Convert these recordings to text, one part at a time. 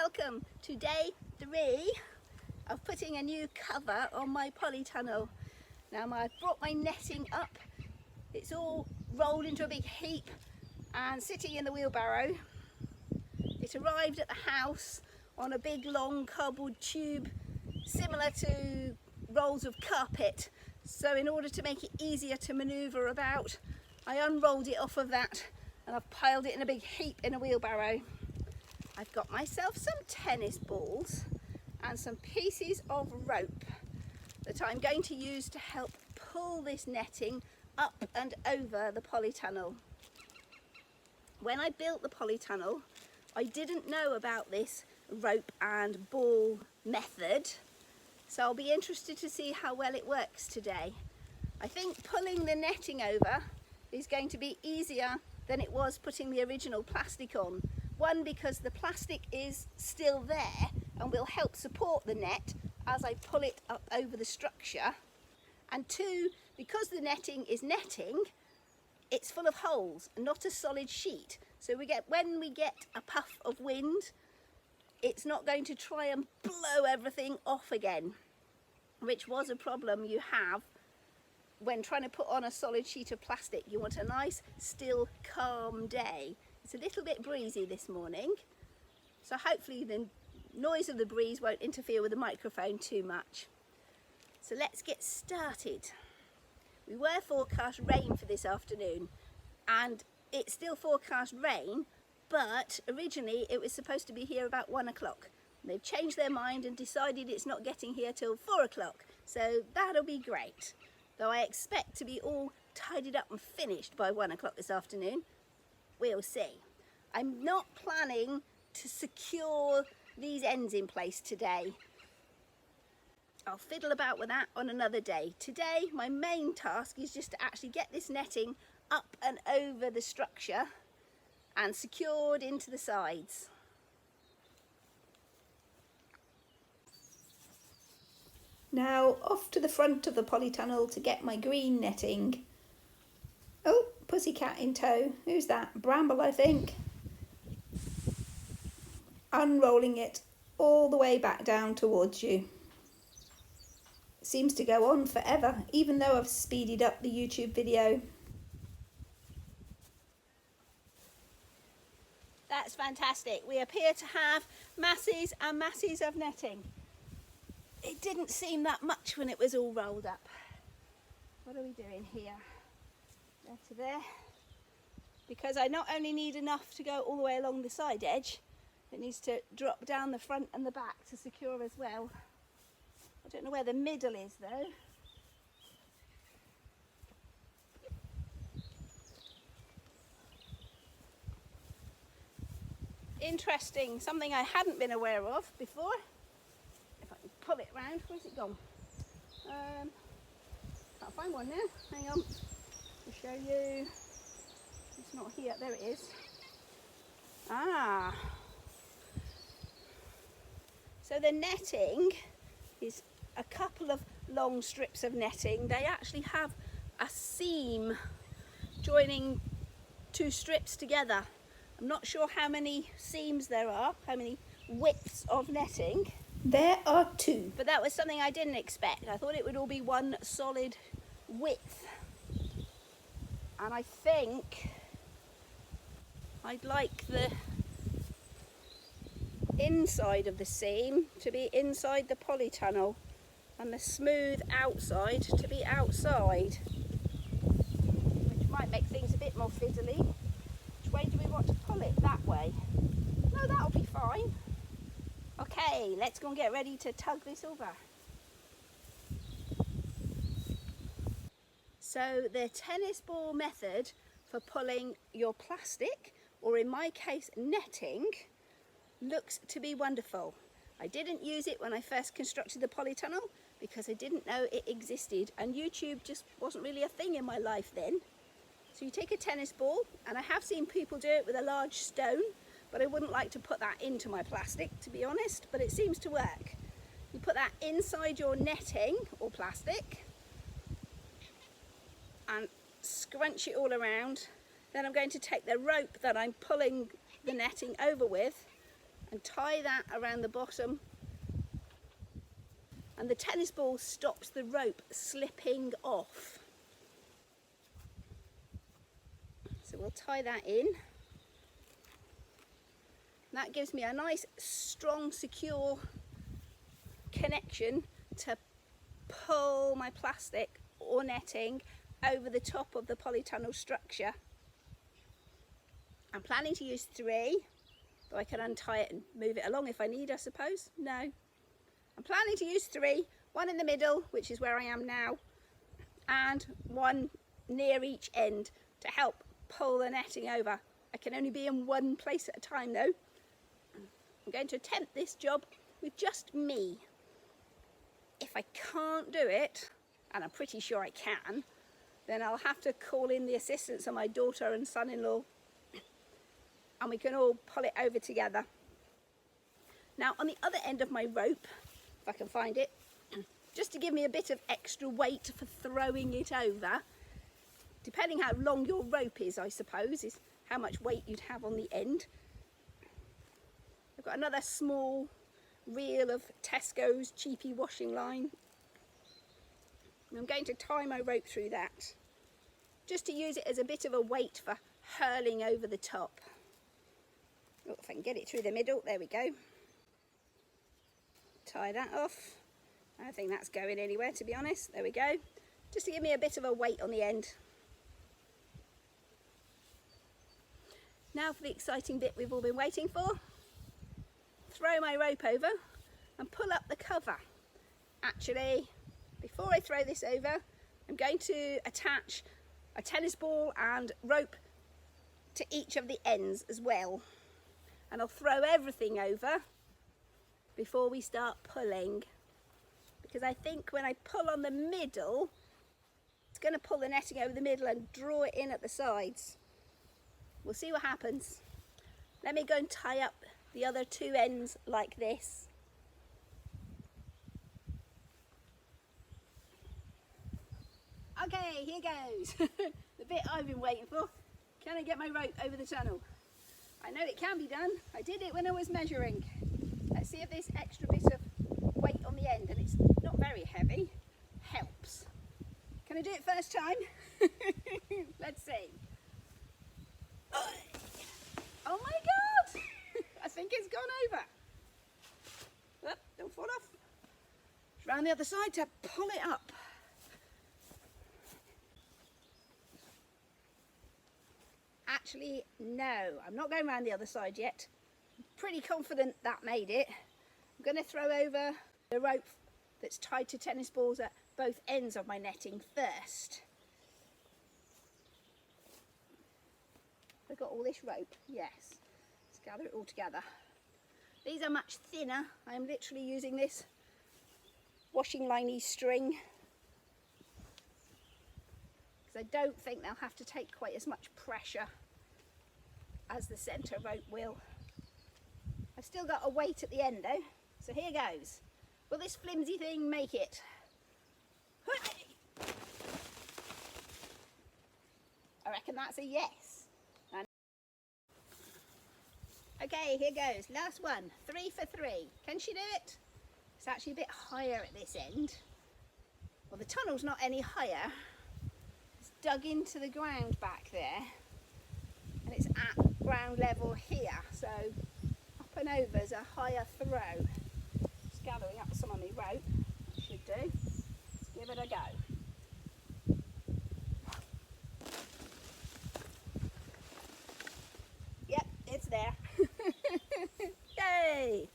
welcome to day 3 of putting a new cover on my polytunnel. Now I've brought my netting up, it's all rolled into a big heap and sitting in the wheelbarrow. It arrived at the house on a big long cardboard tube similar to rolls of carpet, so in order to make it easier to manoeuvre about, I unrolled it off of that and I've piled it in a big heap in a wheelbarrow. I've got myself some tennis balls and some pieces of rope that I'm going to use to help pull this netting up and over the polytunnel. When I built the polytunnel, I didn't know about this rope and ball method, so I'll be interested to see how well it works today. I think pulling the netting over is going to be easier than it was putting the original plastic on. One, because the plastic is still there and will help support the net as I pull it up over the structure. And two, because the netting is netting, it's full of holes and not a solid sheet. So when we get a puff of wind, it's not going to try and blow everything off again, which was a problem you have when trying to put on a solid sheet of plastic. You want a nice, still, calm day. It's a little bit breezy this morning, so hopefully the noise of the breeze won't interfere with the microphone too much. So let's get started. We were forecast rain for this afternoon, and it's still forecast rain, but originally it was supposed to be here about 1 o'clock. They've changed their mind and decided it's not getting here till 4 o'clock, so that'll be great. Though I expect to be all tidied up and finished by 1 o'clock this afternoon. We'll see. I'm not planning to secure these ends in place today. I'll fiddle about with that on another day. Today, my main task is just to actually get this netting up and over the structure and secured into the sides. Now off to the front of the polytunnel to get my green netting. Oh, pussycat in tow. Who's that? Bramble, I think. Unrolling it all the way back down towards you. It seems to go on forever, even though I've speeded up the YouTube video. That's fantastic. We appear to have masses and masses of netting. It didn't seem that much when it was all rolled up. What are we doing here? There to there. Because I not only need enough to go all the way along the side edge, it needs to drop down the front and the back to secure as well. I don't know where the middle is though. Interesting, something I hadn't been aware of before. If I can pull it round, where's it gone? Can't find one now, hang on, to show you. It's not here, there it is. Ah, so the netting is a couple of long strips of netting. They actually have a seam joining 2 strips together. I'm not sure how many seams there are, how many widths of netting. There are 2. But that was something I didn't expect. I thought it would all be one solid width. And I think I'd like the inside of the seam to be inside the polytunnel and the smooth outside to be outside, which might make things a bit more fiddly. Which way do we want to pull it? That way? No, that'll be fine. Okay, let's go and get ready to tug this over. So the tennis ball method for pulling your plastic, or in my case netting, looks to be wonderful. I didn't use it when I first constructed the polytunnel because I didn't know it existed, and YouTube just wasn't really a thing in my life then. So you take a tennis ball, and I have seen people do it with a large stone, but I wouldn't like to put that into my plastic, to be honest, but it seems to work. You put that inside your netting or plastic and scrunch it all around. Then I'm going to take the rope that I'm pulling the netting over with and tie that around the bottom, and the tennis ball stops the rope slipping off. So we'll tie that in. That gives me a nice, strong, secure connection to pull my plastic or netting over the top of the polytunnel structure. I'm planning to use 3, though I can untie it and move it along if I need, I suppose. No. I'm planning to use 3, 1 in the middle, which is where I am now, and 1 near each end to help pull the netting over. I can only be in one place at a time though. I'm going to attempt this job with just me. If I can't do it, and I'm pretty sure I can, then I'll have to call in the assistance of my daughter and son-in-law, and we can all pull it over together. Now on the other end of my rope, if I can find it, just to give me a bit of extra weight for throwing it over, depending how long your rope is, I suppose, is how much weight you'd have on the end. I've got another small reel of Tesco's cheapy washing line. And I'm going to tie my rope through that, just to use it as a bit of a weight for hurling over the top. Oh, if I can get it through the middle, there we go. Tie that off. I don't think that's going anywhere, to be honest. There we go. Just to give me a bit of a weight on the end. Now for the exciting bit we've all been waiting for. Throw my rope over and pull up the cover. Actually, before I throw this over, I'm going to attach a tennis ball and rope to each of the ends as well. And I'll throw everything over before we start pulling. Because I think when I pull on the middle, it's going to pull the netting over the middle and draw it in at the sides. We'll see what happens. Let me go and tie up the other 2 ends like this. Okay, here goes. The bit I've been waiting for. Can I get my rope over the tunnel? I know it can be done. I did it when I was measuring. Let's see if this extra bit of weight on the end, and it's not very heavy, helps. Can I do it first time? Let's see. Oh my God! I think it's gone over. Oh, don't fall off. It's round the other side to pull it up. Actually, no, I'm not going round the other side yet. I'm pretty confident that made it. I'm going to throw over the rope that's tied to tennis balls at both ends of my netting first. I've got all this rope, yes. Let's gather it all together. These are much thinner. I'm literally using this washing liney string because I don't think they'll have to take quite as much pressure as the centre rope will. I've still got a weight at the end though, so here goes. Will this flimsy thing make it? I reckon that's a yes. Okay, here goes, last one, 3 for 3. Can she do it? It's actually a bit higher at this end. Well, the tunnel's not any higher. It's dug into the ground back there, and it's at ground level here, so up and over is a higher throw. Just gathering up some of my rope, should do. Let's give it a go. Yep, it's there. Yay!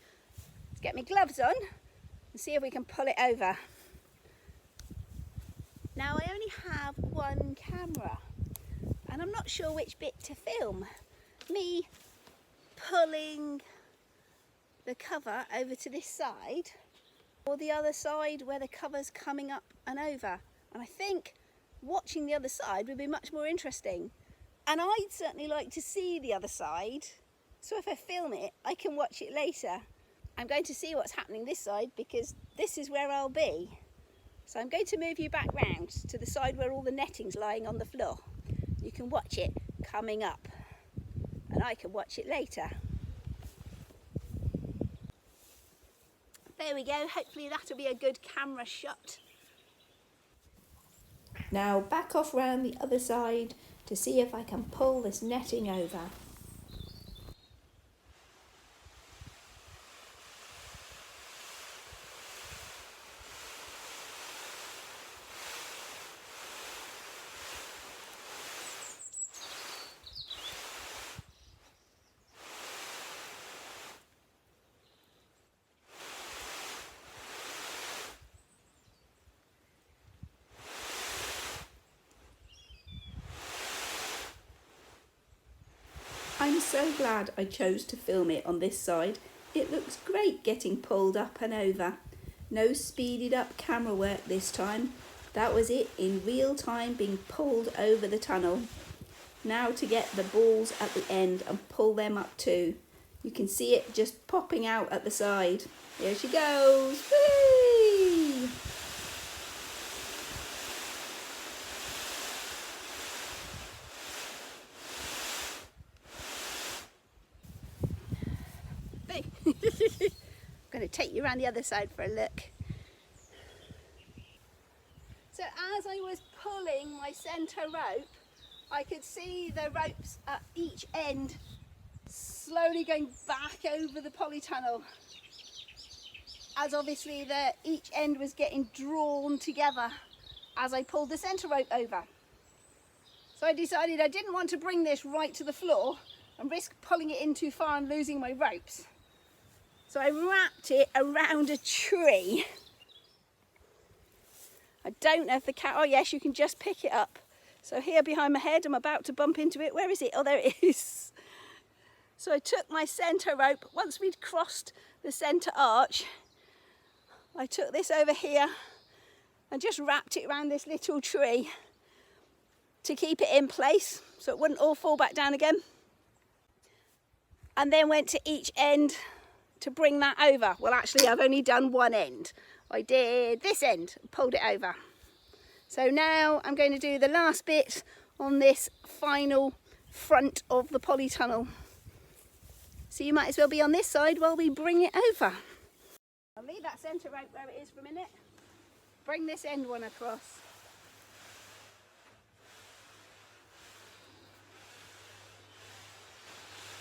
Let's get my gloves on and see if we can pull it over. Now I only have one camera and I'm not sure which bit to film. Me pulling the cover over to this side or the other side where the cover's coming up and over. And I think watching the other side would be much more interesting. And I'd certainly like to see the other side. So if I film it, I can watch it later. I'm going to see what's happening this side because this is where I'll be. So I'm going to move you back round to the side where all the netting's lying on the floor. You can watch it coming up and I can watch it later. There we go, hopefully that'll be a good camera shot. Now back off round the other side to see if I can pull this netting over. I'm so glad I chose to film it on this side. It looks great getting pulled up and over. No speeded up camera work this time. That was it in real time being pulled over the tunnel. Now to get the balls at the end and pull them up too. You can see it just popping out at the side. Here she goes. Whee! I'm going to take you around the other side for a look. So as I was pulling my centre rope, I could see the ropes at each end slowly going back over the polytunnel, as obviously each end was getting drawn together as I pulled the centre rope over. So I decided I didn't want to bring this right to the floor and risk pulling it in too far and losing my ropes. So I wrapped it around a tree. I don't know if the cat, oh yes, you can just pick it up. So here behind my head, I'm about to bump into it. Where is it? Oh, there it is. So I took my centre rope. Once we'd crossed the centre arch, I took this over here and just wrapped it around this little tree to keep it in place so it wouldn't all fall back down again. And then went to each end to bring that over. Well, actually, I've only done one end. I did this end, pulled it over. So now I'm going to do the last bit on this final front of the polytunnel. So you might as well be on this side while we bring it over. I'll leave that centre rope where it is for a minute. Bring this end one across.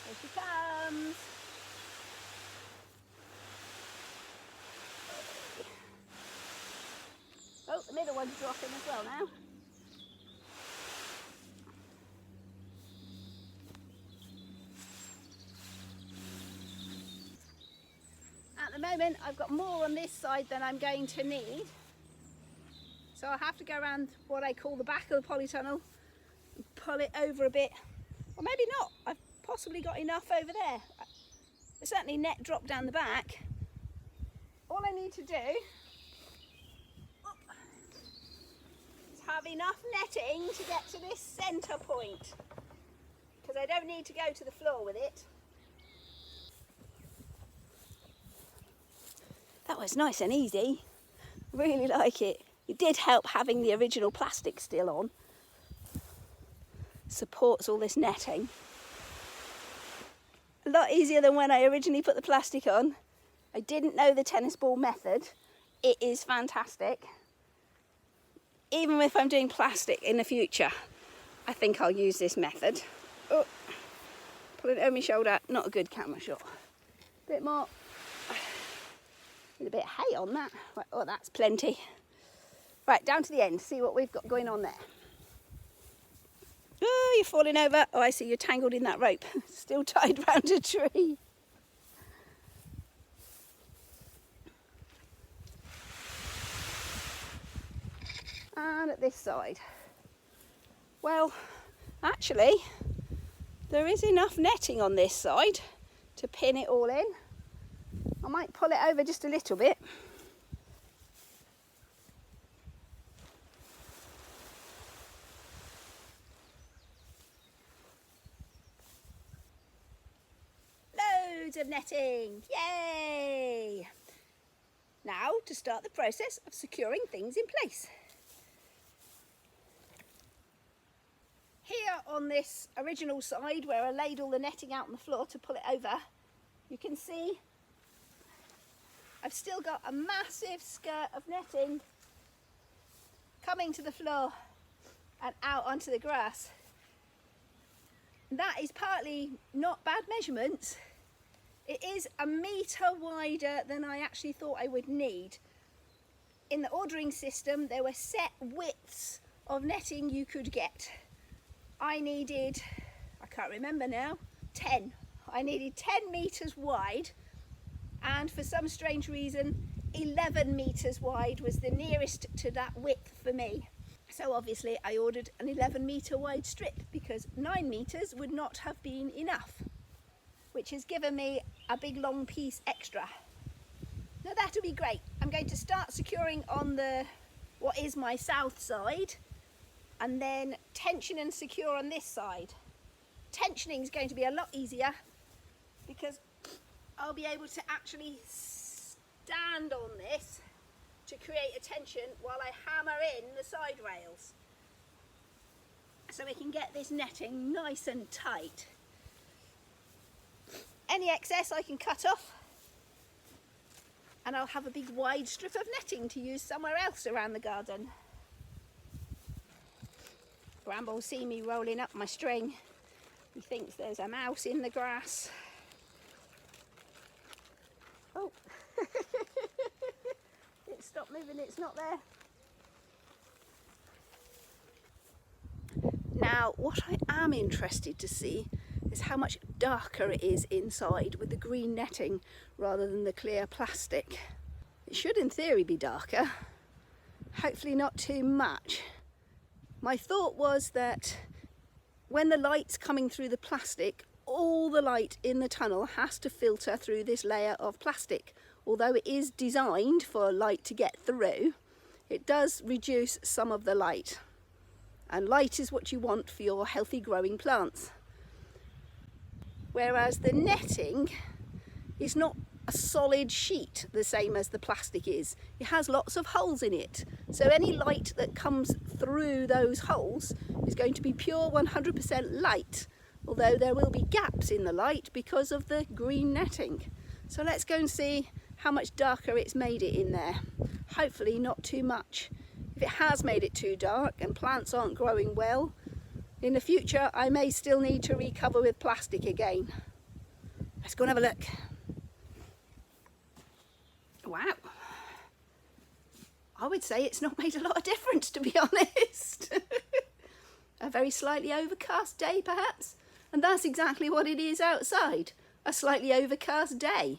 Here she comes. Oh, the middle one's dropping as well now. At the moment, I've got more on this side than I'm going to need. So I'll have to go around what I call the back of the polytunnel and pull it over a bit. Or maybe not. I've possibly got enough over there. There's certainly net drop down the back. All I need to do have enough netting to get to this centre point, because I don't need to go to the floor with it. That was nice and easy. Really like it. It did help having the original plastic still on. Supports all this netting. A lot easier than when I originally put the plastic on. I didn't know the tennis ball method. It is fantastic. Even if I'm doing plastic in the future, I think I'll use this method. Oh, put it over my shoulder, not a good camera shot. Bit more, with a bit of hay on that. Right, oh, that's plenty. Right, down to the end, see what we've got going on there. Oh, you're falling over. Oh, I see, you're tangled in that rope. Still tied round a tree. And at this side, well, actually there is enough netting on this side to pin it all in. I might pull it over just a little bit. Loads of netting, yay! Now to start the process of securing things in place. Here on this original side where I laid all the netting out on the floor to pull it over, you can see I've still got a massive skirt of netting coming to the floor and out onto the grass. That is partly not bad measurements. It is a metre wider than I actually thought I would need. In the ordering system, there were set widths of netting you could get. I needed, I can't remember now, 10. I needed 10 metres wide, and for some strange reason 11 metres wide was the nearest to that width for me. So obviously I ordered an 11 metre wide strip because 9 metres would not have been enough, which has given me a big long piece extra. Now that'll be great. I'm going to start securing on the what is my south side, and then tension and secure on this side. Tensioning is going to be a lot easier because I'll be able to actually stand on this to create a tension while I hammer in the side rails, so we can get this netting nice and tight. Any excess I can cut off, and I'll have a big wide strip of netting to use somewhere else around the garden. Bramble will see me rolling up my string. He thinks there's a mouse in the grass. Oh, it stopped moving, it's not there. Now, what I am interested to see is how much darker it is inside with the green netting rather than the clear plastic. It should in theory be darker, hopefully not too much. My thought was that when the light's coming through the plastic, all the light in the tunnel has to filter through this layer of plastic. Although it is designed for light to get through, it does reduce some of the light. And light is what you want for your healthy growing plants. Whereas the netting is not a solid sheet the same as the plastic is. It has lots of holes in it. So any light that comes through those holes is going to be pure 100% light, although there will be gaps in the light because of the green netting. So let's go and see how much darker it's made it in there. Hopefully not too much. If it has made it too dark and plants aren't growing well, in the future I may still need to recover with plastic again. Let's go and have a look. Wow. I would say it's not made a lot of difference, to be honest. A very slightly overcast day perhaps, and that's exactly what it is outside, a slightly overcast day.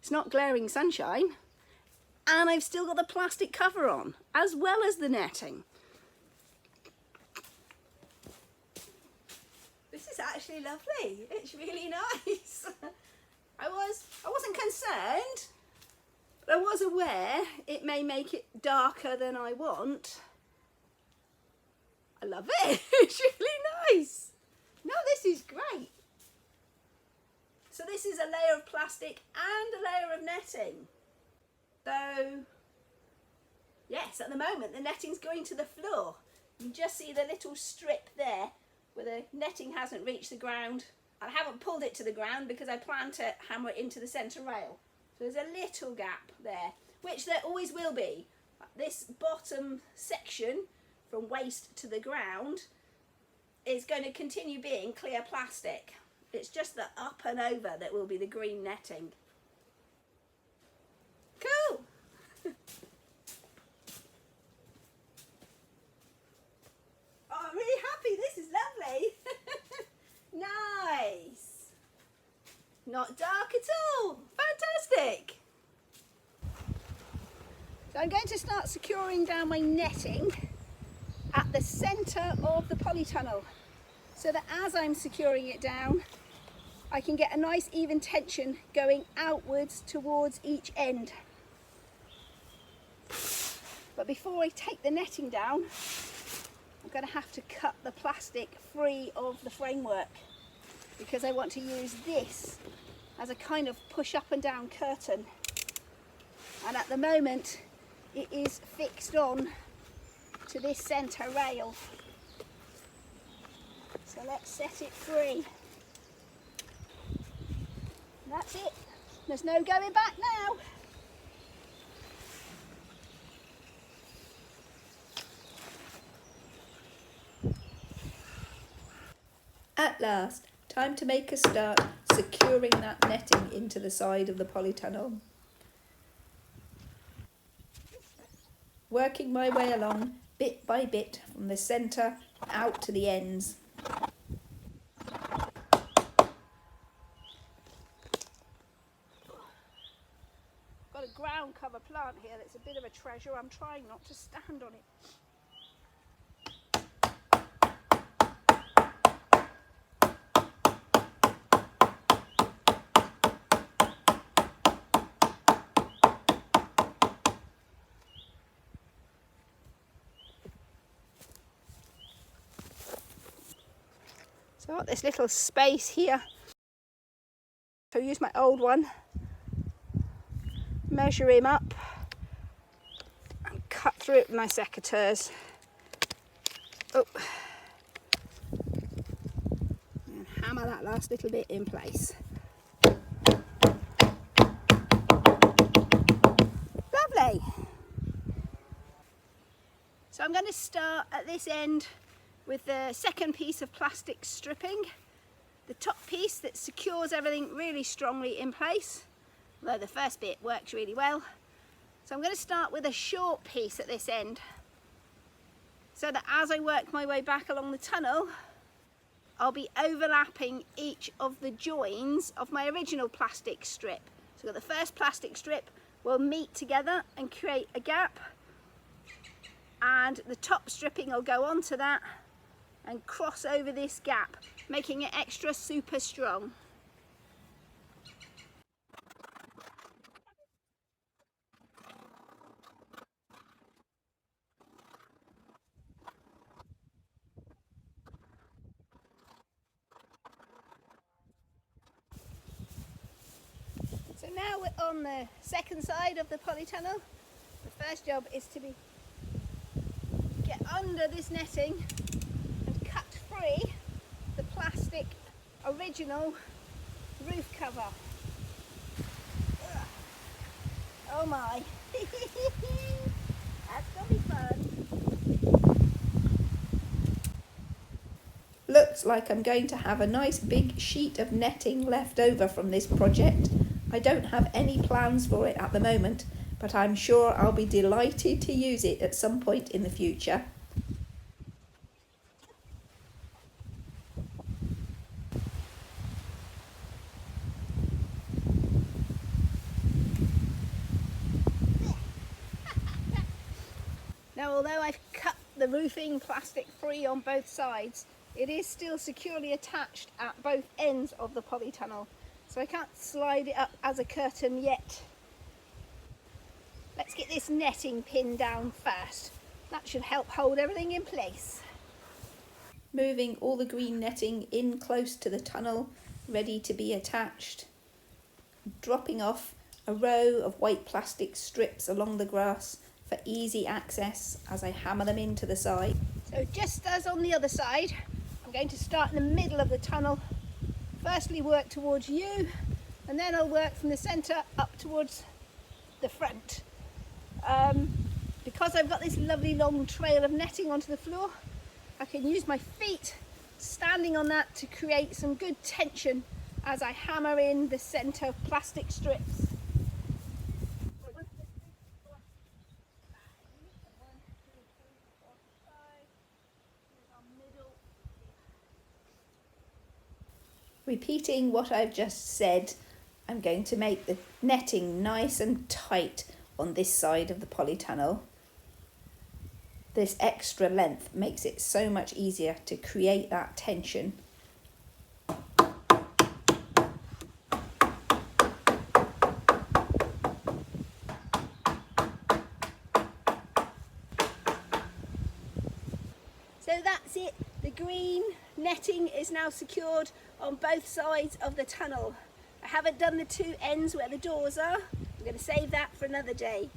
It's not glaring sunshine, and I've still got the plastic cover on as well as the netting. This is actually lovely. It's really nice. I wasn't concerned, but I was aware it may make it darker than I want. I love it. It's really nice. No, this is great. So this is a layer of plastic and a layer of netting. So yes, at the moment the netting's going to the floor. You can just see the little strip there where the netting hasn't reached the ground. I haven't pulled it to the ground because I plan to hammer it into the centre rail. So there's a little gap there, which there always will be. This bottom section from waist to the ground is going to continue being clear plastic. It's just the up and over that will be the green netting. Cool! Oh, I'm really happy. This is lovely. Nice. Not dark at all. Fantastic. So I'm going to start securing down my netting at the centre of the polytunnel, so that as I'm securing it down I can get a nice even tension going outwards towards each end. But before I take the netting down, I'm going to have to cut the plastic free of the framework, because I want to use this as a kind of push up and down curtain, and at the moment it is fixed on to this centre rail. So let's set it free. That's it. There's no going back now. At last, time to make a start securing that netting into the side of the polytunnel. Working my way along bit by bit from the centre out to the ends. Got a ground cover plant here that's a bit of a treasure. I'm trying not to stand on it. So I've got this little space here. So I'll use my old one, measure him up and cut through it with my secateurs. Oh. And hammer that last little bit in place. Lovely. So I'm going to start at this end with the second piece of plastic stripping. The top piece that secures everything really strongly in place, although the first bit works really well. So I'm going to start with a short piece at this end, so that as I work my way back along the tunnel, I'll be overlapping each of the joins of my original plastic strip. So I've got the first plastic strip will meet together and create a gap, and the top stripping will go onto that and cross over this gap, making it extra super strong. So now we're on the second side of the polytunnel. The first job is to get under this netting and cut free the plastic original roof cover. Ugh. Oh my, that's gonna be fun. Looks like I'm going to have a nice big sheet of netting left over from this project. I don't have any plans for it at the moment, but I'm sure I'll be delighted to use it at some point in the future. Now, although I've cut the roofing plastic free on both sides, it is still securely attached at both ends of the polytunnel, so I can't slide it up as a curtain yet. Let's get this netting pinned down first. That should help hold everything in place. Moving all the green netting in close to the tunnel, ready to be attached. Dropping off a row of white plastic strips along the grass for easy access as I hammer them into the side. So just as on the other side, I'm going to start in the middle of the tunnel. Firstly work towards you, and then I'll work from the centre up towards the front. Because I've got this lovely long trail of netting onto the floor, I can use my feet standing on that to create some good tension as I hammer in the centre plastic strips. Repeating what I've just said, I'm going to make the netting nice and tight on this side of the polytunnel. This extra length makes it so much easier to create that tension. So that's it, the green netting is now secured on both sides of the tunnel. I haven't done the two ends where the doors are. I'm going to save that for another day,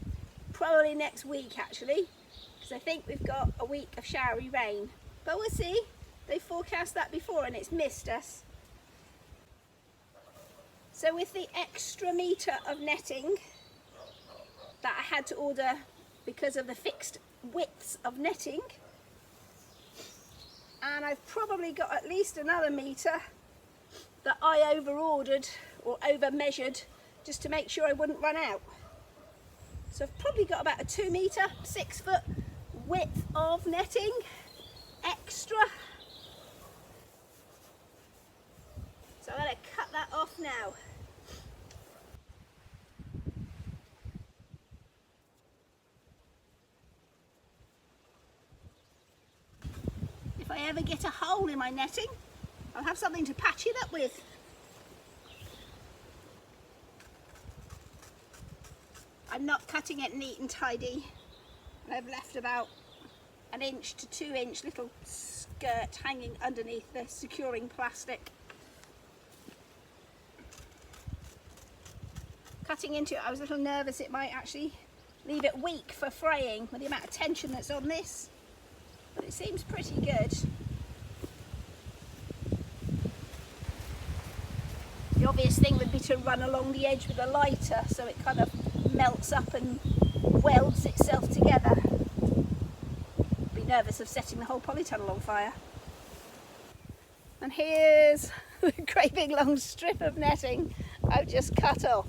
probably next week actually, because I think we've got a week of showery rain, but we'll see. They forecast that before and it's missed us. So with the extra metre of netting that I had to order because of the fixed widths of netting, and I've probably got at least another metre that I over-ordered or over-measured just to make sure I wouldn't run out. So I've probably got about a 2 metre, 6 foot width of netting extra. So I'm going to cut that off now. If I ever get a hole in my netting, I'll have something to patch it up with. I'm not cutting it neat and tidy. I've left about an 1 to 2 inch little skirt hanging underneath the securing plastic. Cutting into it, I was a little nervous it might actually leave it weak for fraying with the amount of tension that's on this, but it seems pretty good. The obvious thing would be to run along the edge with a lighter so it kind of melts up and welds itself together. Be nervous of setting the whole polytunnel on fire. And here's the great big long strip of netting I've just cut off.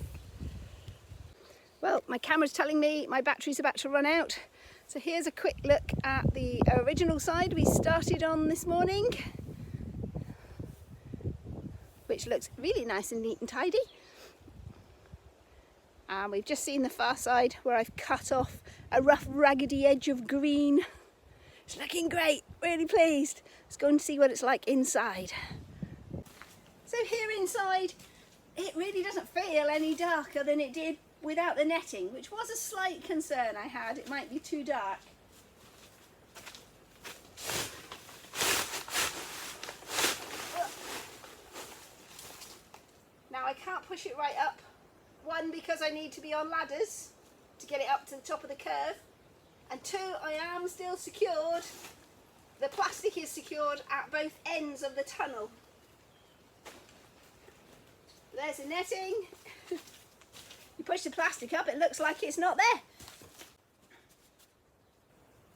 Well, my camera's telling me my battery's about to run out, so here's a quick look at the original side we started on this morning, which looks really nice and neat and tidy. And we've just seen the far side where I've cut off a rough raggedy edge of green. It's looking great, really pleased. Let's go and see what it's like inside. So here inside, it really doesn't feel any darker than it did without the netting, which was a slight concern I had. It might be too dark. Now I can't push it right up. One, because I need to be on ladders to get it up to the top of the curve. And two, I am still secured. The plastic is secured at both ends of the tunnel. There's the netting. You push the plastic up, it looks like it's not there.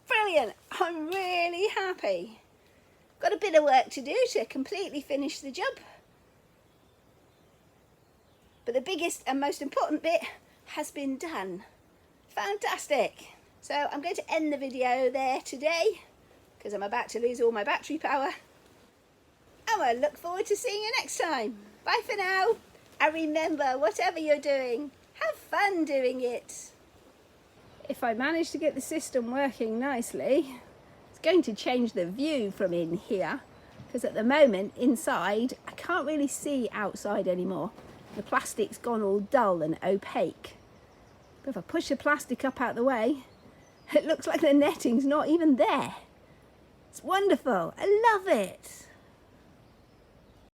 Brilliant, I'm really happy. Got a bit of work to do to completely finish the job. But the biggest and most important bit has been done. Fantastic. So I'm going to end the video there today because I'm about to lose all my battery power. And I look forward to seeing you next time. Bye for now. And remember, whatever you're doing, have fun doing it. If I manage to get the system working nicely, it's going to change the view from in here, because at the moment inside I can't really see outside anymore. The plastic's gone all dull and opaque. But if I push the plastic up out the way, it looks like the netting's not even there. It's wonderful. I love it.